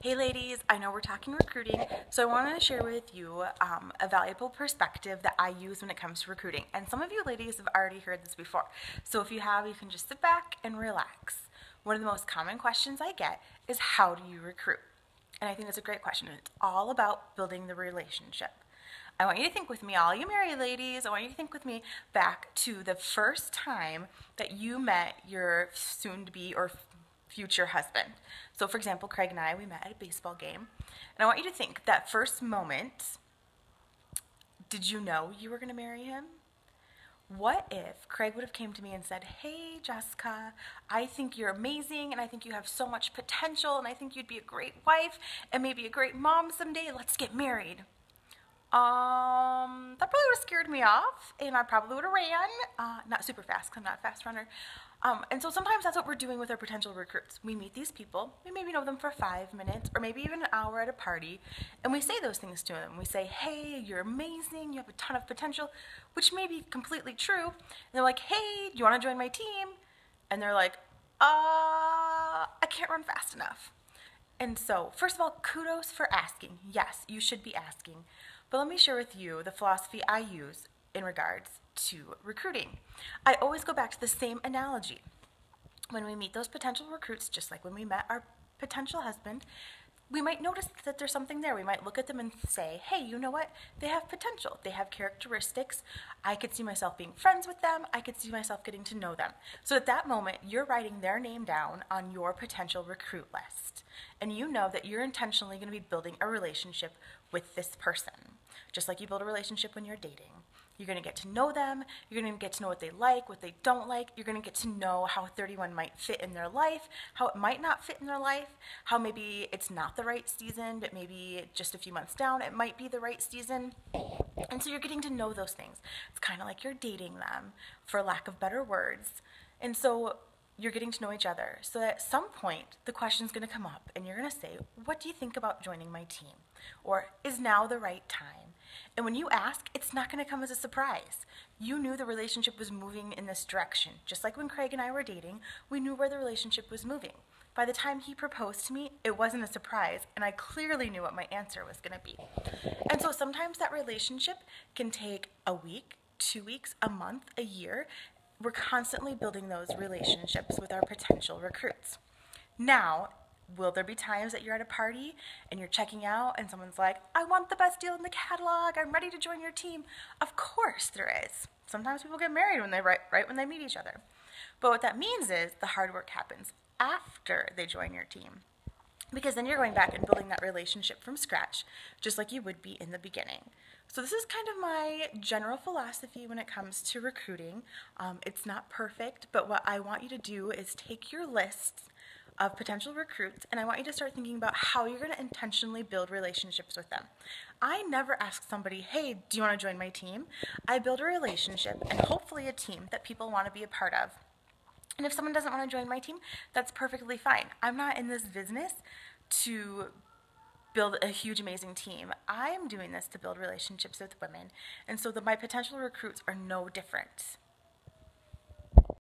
Hey ladies, I know we're talking recruiting, so I wanted to share with you a valuable perspective that I use when it comes to recruiting. And some of you ladies have already heard this before, so if you have, you can just sit back and relax. One of the most common questions I get is, how do you recruit? And I think that's a great question, and it's all about building the relationship. I want you to think with me, all you married ladies, I want you to think with me back to the first time that you met your soon-to-be or future husband. So for example, Craig and I, we met at a baseball game. And I want you to think that first moment, did you know you were going to marry him? What if Craig would have came to me and said, "Hey, Jessica, I think you're amazing and I think you have so much potential and I think you'd be a great wife and maybe a great mom someday. Let's get married." That probably would have scared me off, and I probably would have ran. Not super fast, because I'm not a fast runner. And so sometimes that's what we're doing with our potential recruits. We meet these people, we maybe know them for 5 minutes, or maybe even an hour at a party, and we say those things to them. We say, "Hey, you're amazing, you have a ton of potential," which may be completely true. And they're like, "Hey, do you want to join my team?" And they're like, I can't run fast enough." And so, first of all, kudos for asking. Yes, you should be asking. But let me share with you the philosophy I use in regards to recruiting. I always go back to the same analogy. When we meet those potential recruits, just like when we met our potential husband, we might notice that there's something there. We might look at them and say, "Hey, you know what? They have potential. They have characteristics. I could see myself being friends with them. I could see myself getting to know them." So at that moment, you're writing their name down on your potential recruit list. And you know that you're intentionally going to be building a relationship with this person. Just like you build a relationship when you're dating. You're going to get to know them. You're going to get to know what they like, what they don't like. You're going to get to know how 31 might fit in their life, how it might not fit in their life, how maybe it's not the right season, but maybe just a few months down it might be the right season. And so you're getting to know those things. It's kind of like you're dating them, for lack of better words. And so you're getting to know each other. So at some point, the question's going to come up, and you're going to say, "What do you think about joining my team?" Or, "Is now the right time?" And when you ask, it's not going to come as a surprise. You knew the relationship was moving in this direction. Just like when Craig and I were dating, we knew where the relationship was moving. By the time he proposed to me, it wasn't a surprise, and I clearly knew what my answer was going to be. And so sometimes that relationship can take a week, 2 weeks, a month, a year. We're constantly building those relationships with our potential recruits. Now, will there be times that you're at a party and you're checking out and someone's like, "I want the best deal in the catalog, I'm ready to join your team"? Of course there is. Sometimes people get married when right when they meet each other. But what that means is the hard work happens after they join your team. Because then you're going back and building that relationship from scratch, just like you would be in the beginning. So this is kind of my general philosophy when it comes to recruiting. It's not perfect, but what I want you to do is take your lists of potential recruits, and I want you to start thinking about how you're going to intentionally build relationships with them. I never ask somebody, "Hey, do you want to join my team?" I build a relationship and hopefully a team that people want to be a part of. And if someone doesn't want to join my team, that's perfectly fine. I'm not in this business to build a huge, amazing team. I am doing this to build relationships with women. And so my potential recruits are no different.